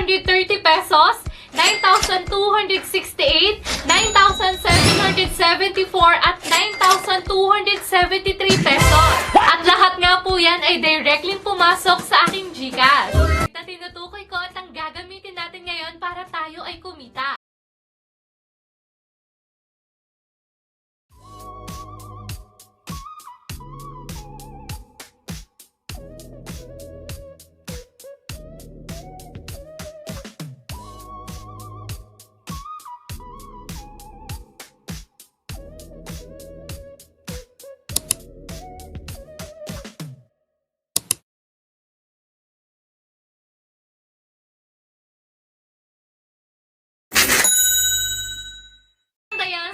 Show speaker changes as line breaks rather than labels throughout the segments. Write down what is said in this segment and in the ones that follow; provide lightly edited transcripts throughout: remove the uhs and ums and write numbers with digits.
9,230 pesos, 9,268, 9,774 at 9,273 pesos. At lahat nga po yan ay directly pumasok sa aking GCash. Na tinutukoy ko at ang gagamitin natin ngayon para tayo ay kumita.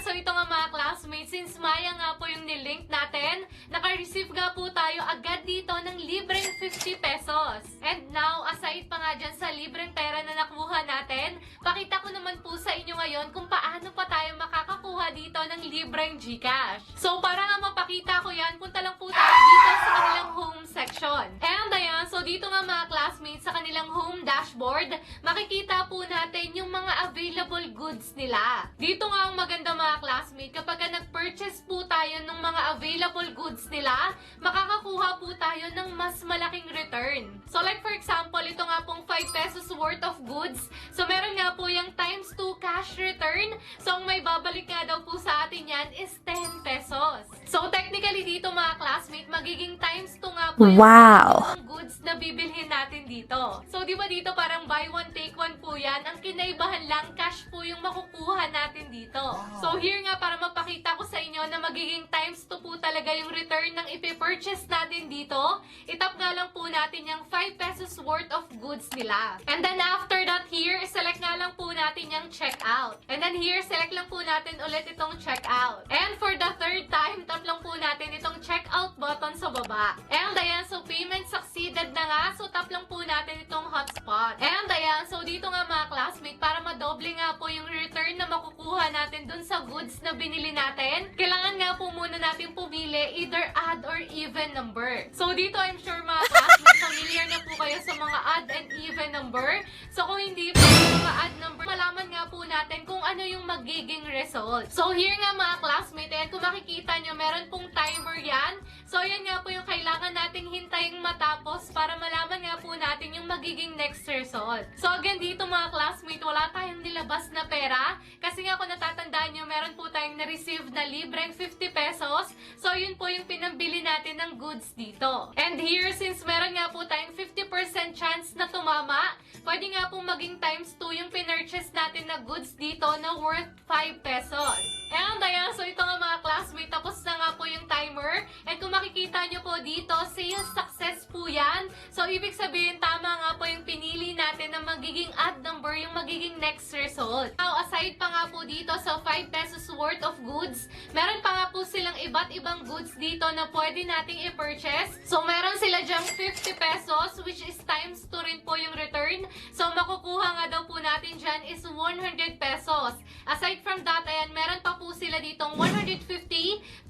So ito nga mga classmates, since Maya nga po yung nilink natin, naka-receive nga po tayo agad dito ng libreng 50 pesos. And now, aside pa nga dyan sa libreng pera na nakuha natin, pakita ko naman po sa inyo ngayon kung paano pa tayo makakakuha dito ng libreng GCash. So para nga mapakita ko yan, punta lang po tayo dito sa kanilang home section. And ayan, so dito nga mga classmates, sa kanilang home dashboard, makikita po natin yung mga available goods nila. Dito nga ang maganda mga classmate, kapag nag-purchase po tayo ng mga available goods nila, makakakuha po tayo ng mas malaking return. So like for example, ito nga pong 5 pesos worth of goods. So meron nga po yung times 2 cash return. So ang may babalik nga daw po sa atin yan is 10 pesos. So technically dito mga classmate, magiging times 2 nga po yung goods na bibilhin natin dito. So di ba dito parang buy one take one po yan? Ang kinaibahan lang, cash po yung makukuha natin dito. So here nga, para mapakita ko sa inyo na magiging times 2 po talaga yung return ng ipipurchase natin dito, itap nga lang po natin yung 5 pesos worth of goods nila. And then after that here, select nga lang po natin yung checkout. And then here, select lang po natin ulit itong checkout. And for the third time, tap lang po natin itong checkout button sa baba. And ayan, so payment succeeded na nga, so tap lang po natin itong hotspot. And ayan, so dito nga mga classmate, para madoble nga po yung return na makukuha natin dun sa goods na binili natin, kailangan nga po muna natin pumili either odd or even number. So dito I'm sure mga classmates, familiar na po kayo sa mga odd and even number. So kung hindi po yung mga odd number, malaman nga po natin kung ano yung magiging result. So here nga mga classmates, ayan, kung makikita nyo, meron pong timer yan. So yan nga po yung kailangan nating hintayin matapos para malaman nga po natin yung magiging next result. So again dito mga classmates, wala tayong nilabas na pera. Kasi nga kung natatandaan nyo, meron po tayong na-receive na libreng 50 pesos. So yun po yung pinambili natin ng goods dito. And here, since meron nga po tayong 50% chance na tumama, pwede nga po maging times 2 yung pinurchase natin na goods dito na worth 5 pesos. And ayan, so ito nga mga classmates, tapos na nga po yung timer. And kung makikita nyo po dito, sales success po yan. So ibig sabihin, tama nga po yung pinili natin na magiging odd number yung magiging next result. Now, aside pa nga po dito sa 5 pesos worth of goods, meron pa nga po silang iba't ibang goods dito na pwede nating i-purchase. So meron sila dyang 50 pesos, which is times 2 rin po yung return. So makukuha nga daw po natin dyan is 100 pesos. Aside from that, ayan, meron pa po sila ditong 150,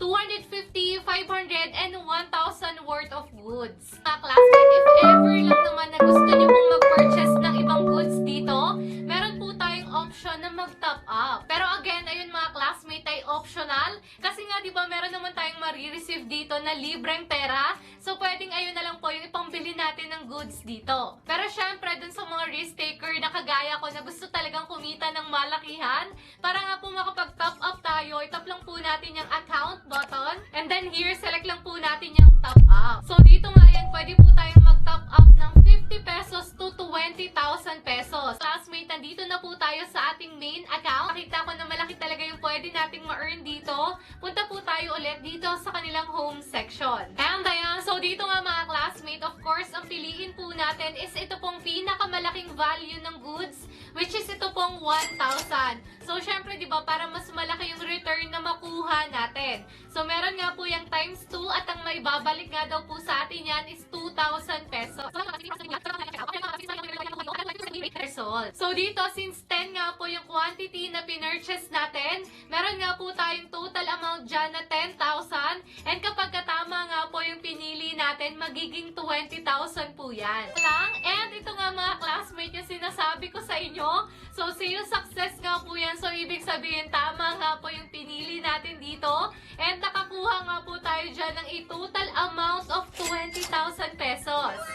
250, 500, and 1,000 worth of goods. Mga classmate, if ever lang naman na gusto nyo pong mag-purchase ng ibang goods dito, meron po tayong option na mag-top up. Pero again, ayun mga classmate, ay optional. Kasi nga, di ba, meron naman tayong marireceive dito na libreng pera. So, pwedeng ayun na lang po yung ipambili natin ng goods dito. Pero syempre, dun sa mga risk taker na kagaya ko na gusto talagang kumita ng malakihan, para nga po makapag-top up tayo, itap lang po natin yung account button. And then here, select lang po natin yung top up. So, dito nga yan, pwede po tayong mag-top up ng 50 pesos to 20,000 pesos. Classmate, nandito na po tayo sa ating main account. Nakita ko na malaki talaga yung pwede nating ma-earn dito. Punta po tayo ulit dito sa kanilang home section. And ayan, so dito nga mga classmate, of course, ang piliin po natin is ito pong pinakamalaking value ng goods, which is ito pong 1,000. So, syempre, di ba, para mas malaki yung return na makuha natin. So, meron nga po yung times 2 at ang may babalik nga daw po sa atin yan is 2,000 pesos. So, dito, since 10 nga po yung quantity na pinurchase natin, meron nga po tayong total amount dyan na 10,000. And kapag katama nga po yung pinili natin, magiging 20,000 po yan. And ito nga mga classmates, yung sinasabi ko sa inyo. So, sales success nga po yan. So, ibig sabihin, tama nga po yung pinili natin dito. And nakakuha nga po tayo dyan ng a total amount of 20,000 pesos.